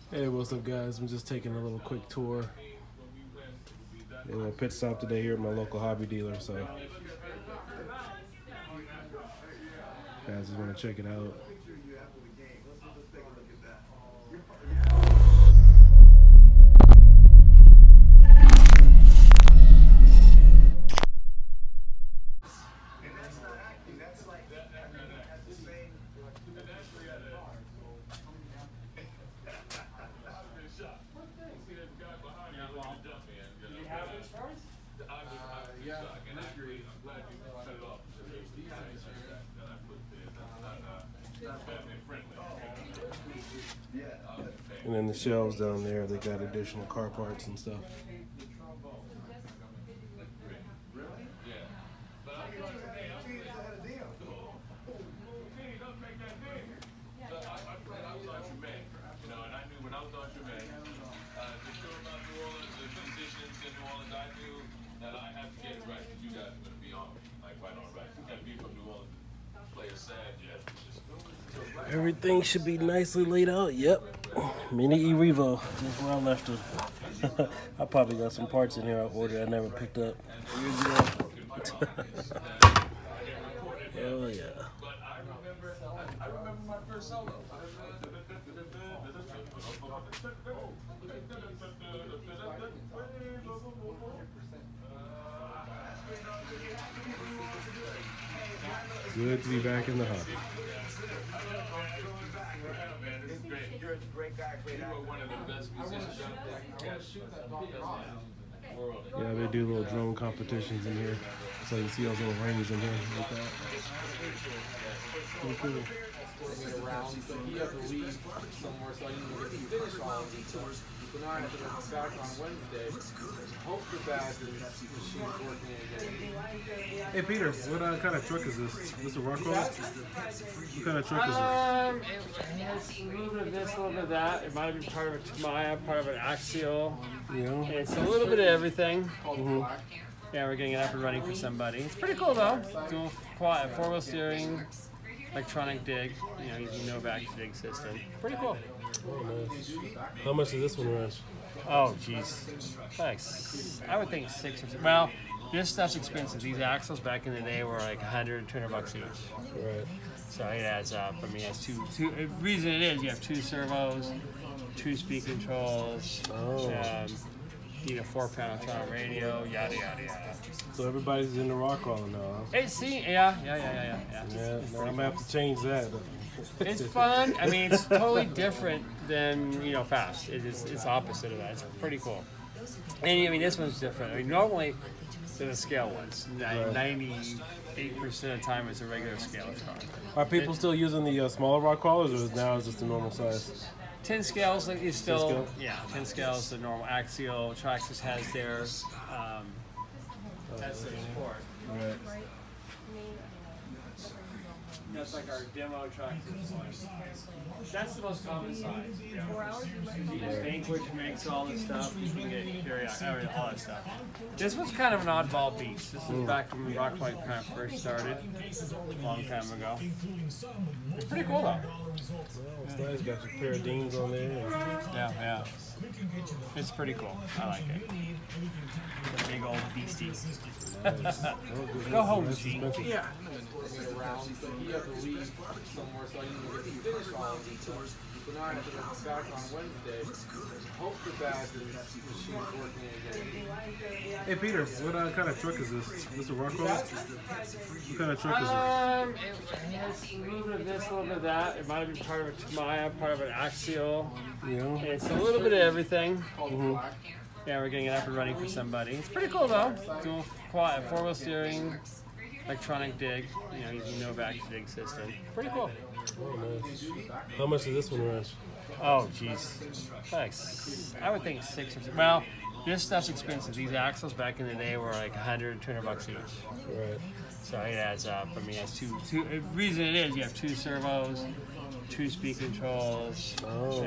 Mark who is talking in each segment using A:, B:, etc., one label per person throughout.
A: Hey, what's up, guys? I'm just taking a little quick tour. A little pit stop today here at my local hobby dealer, so guys just want to check it out. And then the shelves down there, they got additional car parts and stuff. Everything should be nicely laid out. Yep. Mini E-Revo. That's where I left it. I probably got some parts in here I ordered I never picked up. Oh, yeah.
B: I remember my first solo.
A: Good to be back in the hobby.
B: You're a great guy, great actor. You are one of the best musicians out there.
A: Yeah, they do little drone competitions in here. So you see those little rings in here like that. Pretty cool.
C: Around, so he had to leave somewhere, so I didn't get to finish all of it. So now I have to go back on Wednesday. Hope the bag machine's working again.
A: Hey Peter, what kind of truck is this? Is this a rock roller? What kind of truck is this?
D: It has a little bit of this, a little bit of that. It might have been part of a Tamaya, part of an axial.
A: Yeah.
D: It's a little bit of everything.
A: Mm-hmm.
D: Yeah, we're getting it up and running for somebody. It's pretty cool though. Dual quad, 4-wheel steering, electronic dig. You know, using no vac dig system. Pretty cool.
A: Oh, nice. How much does this one run?
D: Oh, geez. Thanks. I would think 6 or 7. Well, this stuff's expensive. These axles back in the day were like $100, $200 each.
A: Right.
D: So it adds up. I mean, it's two. The reason it is, you have 2 servos, 2 speed controls.
A: Oh.
D: You know, 4-panel tone radio, yada yada yada.
A: So everybody's in the rock crawling now, huh?
D: Hey, see, yeah.
A: Yeah, no, I'm gonna have to change that.
D: It's fun. I mean, it's totally different than, you know, fast. It's opposite of that. It's pretty cool. And I mean, this one's different. I mean, normally they're the scale ones. 98% of the time it's a regular scale car.
A: Are people still using the smaller rock crawlers, or now is just the normal size?
D: 10 scales is still,
A: 10 scale?
D: yeah, 10 scales, the normal axial. Traxxas has their support.
A: Right.
D: That's like our demo Traxxas one. That's the most common size. Yeah. Vanquish makes all this stuff. You can get periodic, all that stuff. This was kind of an oddball beast. This is back when Rockpoint kind of first started, a long time ago. It's pretty cool though.
A: Well, it's nice. Got your paradigms on there.
D: Yeah. It's pretty cool. I like it. The big old beastie. Go home, G.
A: Yeah.
C: Around, so he had to leave somewhere, so I didn't get to finish all of it. So now I have to go back on Wednesday. Hope the bag machine's working again.
A: Hey Peter, what kind of truck is this? Is this a rock roller? What kind of truck is this?
D: It has a little bit of this, a little bit of that. It might have been part of a Tamaya, part of an axial.
A: Yeah.
D: It's a little bit of everything.
A: Mm-hmm.
D: Yeah, we're getting it up and running for somebody. It's pretty cool though. Dual quad, 4-wheel steering, electronic dig. You know, using no vac dig system. Pretty cool.
A: Oh, nice. How much does this one run?
D: Oh, geez. Thanks. I would think 6 or 7. Well, this stuff's expensive. These axles back in the day were like $100, $200 each.
A: Right.
D: So it adds up. I mean, it's two. The reason it is, you have 2 servos, 2 speed controls.
A: Oh.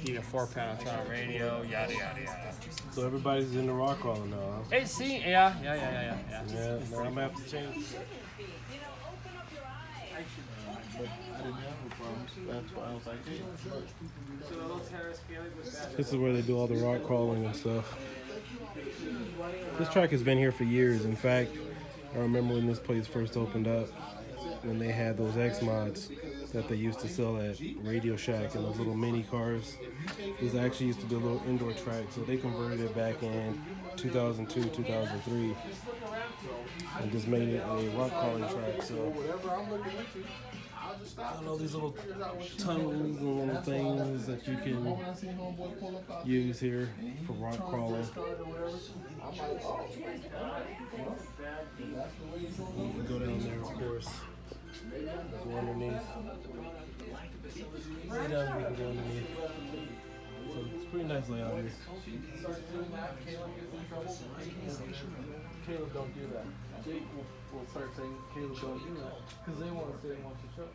D: You know, 4-panel tone radio, yada yada yada.
A: So everybody's in the rock crawling now, huh?
D: Hey, see, yeah.
A: Yeah, no, I'm gonna have to change. But I didn't have a problem. That's why I was like, hey.
D: So the little tennis Kiodiekin was that.
A: This is where they do all the rock crawling and stuff. This track has been here for years. In fact, I remember when this place first opened up, when they had those X mods that they used to sell at Radio Shack and those little mini cars. These actually used to be a little indoor track, so they converted it back in 2002, 2003, and just made it a rock crawling track. So I don't know, these little tunnels and little things that you can use here for rock crawling. You can go down there, of course. Go underneath. Right down there, you can go underneath. So it's pretty nice layout here.
C: Caleb, don't do that. Jake will start saying, Caleb, don't do that. Because they want to say they want to show.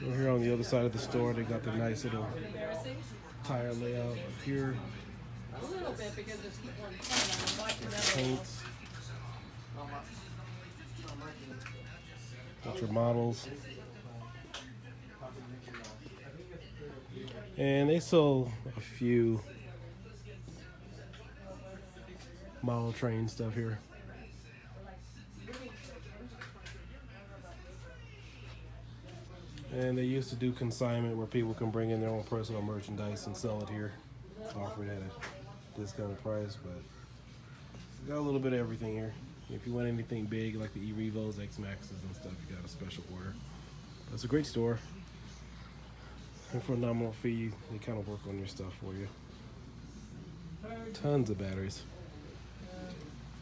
A: We're here on the other side of the store. They got the nice little tire layout up here.
E: A little bit because it's fun. I'm watching that.
A: Paints. Got your models. And they sell a few model train stuff here. And they used to do consignment where people can bring in their own personal merchandise and sell it here. Offer it at a discounted price, but got a little bit of everything here. If you want anything big like the E-Revos, X-Maxes and stuff, you got a special order. But it's a great store. And for a nominal fee, they kind of work on your stuff for you. Tons of batteries.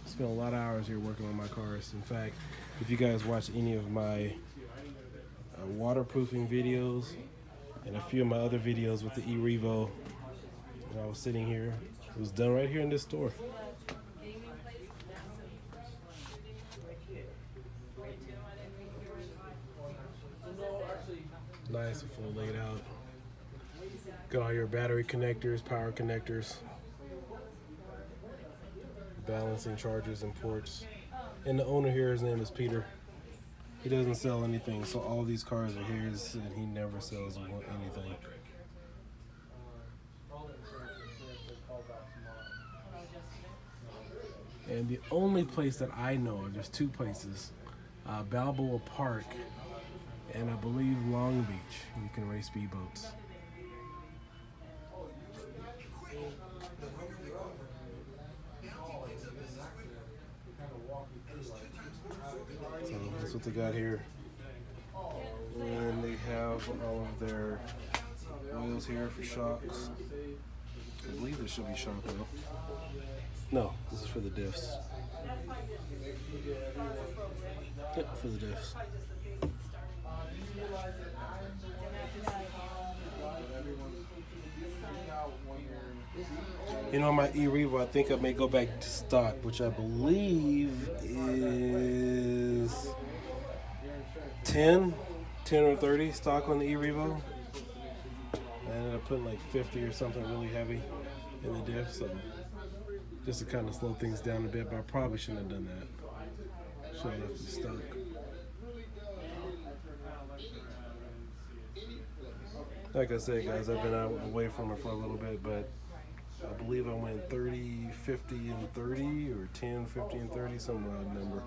A: Spent a lot of hours here working on my cars. In fact, if you guys watch any of my waterproofing videos and a few of my other videos with the E-Revo, when I was sitting here, it was done right here in this store. Nice and full laid out. Got all your battery connectors, power connectors, balancing chargers and ports. And the owner here, his name is Peter. He doesn't sell anything, so all these cars are his, and he never sells anything. And the only place that I know of, there's two places, Balboa Park and I believe Long Beach, you can race speedboats. So that's what they got here. And they have all of their oils here for shocks. I believe there should be shock oil. No, this is for the diffs. Yep, for the diffs. You know, my E-Revo, I think I may go back to stock, which I believe is 10 or 30 stock on the E-Revo. I ended up putting like 50 or something really heavy in the diff, so just to kind of slow things down a bit, but I probably shouldn't have done that. Should have left it stock. Like I said, guys, I've been away from it for a little bit, but I believe I went 30, 50, and 30, or 10, 50, and 30, some odd number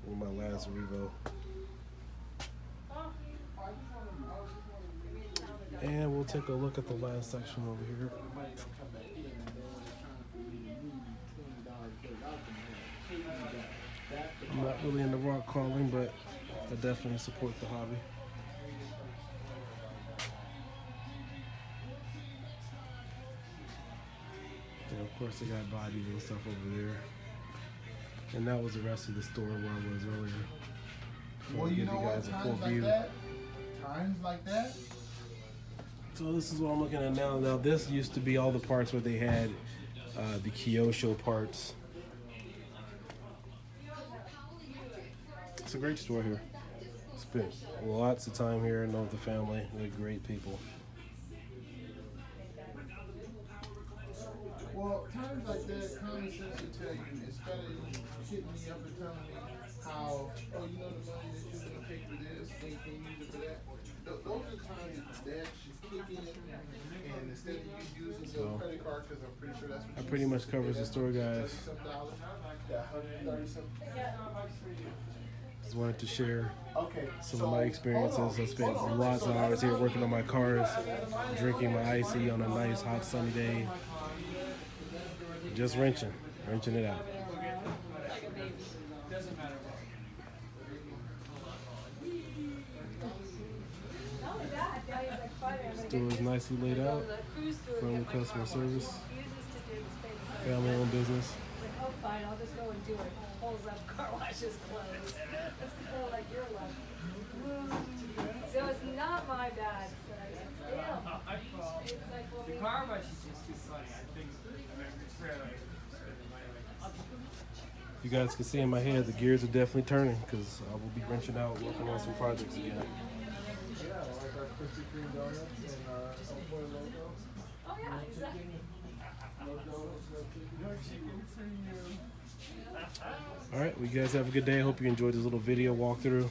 A: with my last Revo. And we'll take a look at the last section over here. I'm not really into rock crawling, but I definitely support the hobby. And of course, they got bodies and stuff over there. And that was the rest of the store where I was earlier. So
F: Well,
A: I'll
F: you
A: give
F: know
A: you
F: what?
A: guys a full
F: Times like
A: view.
F: that, times like that,
A: So this is what I'm looking at now. Now this used to be all the parts where they had the Kiodiekin parts. It's a great store here. Spent lots of time here, know the family. They're great people.
F: well, times like that, common sense would tell you, instead of you hitting me up and telling me how, oh, you know the money that you're gonna pay for this, then you can use it for that. Those are the times that that should kick in, and instead of you using the credit card, because I'm pretty sure that's what
A: That pretty much covers the store, guys.
F: That $130-something.
A: Just wanted to share
F: Okay,
A: some of my experiences. I spent lots of hours here working on my cars, drinking my icy on a nice hot sunny day, just wrenching it out. Store is nicely laid out, friendly customer service, family-owned business.
E: Oh, fine, I'll just go and do it. Pulls up, car wash is closed. It's kind of like your luck. So it's not my bad. So it's like, well,
D: The car wash is just too funny. I think it's rare.
A: If you guys can see in my head, the gears are definitely turning because I will be wrenching out, working on some projects again.
C: Yeah, like our Krispy Kreme donuts and our Elmore logo.
E: oh yeah, exactly.
A: Alright, well, you guys have a good day. I hope you enjoyed this little video walkthrough.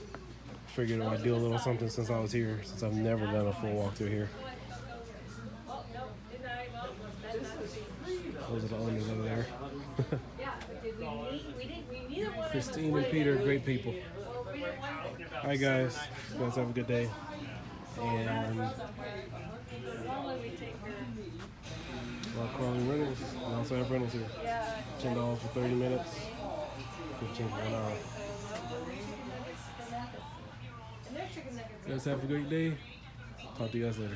A: Figured I'd do a little something since I was here, since I've never done a full walkthrough here.
E: Oh, no, didn't I? Well, that's not
A: Those are the owners over there.
E: yeah, but did we meet? We neither one of us
A: Christine and Peter, great people.
E: Well, we didn't want to.
A: Alright guys, you guys have a good day. And
E: Normally we take her.
A: Crawling rentals. We also have rentals here.
E: Yeah.
A: $10 for 30 minutes, $15 for 1 hour.
E: And their chicken nuggets.
A: You guys have a great day. Talk to you guys later.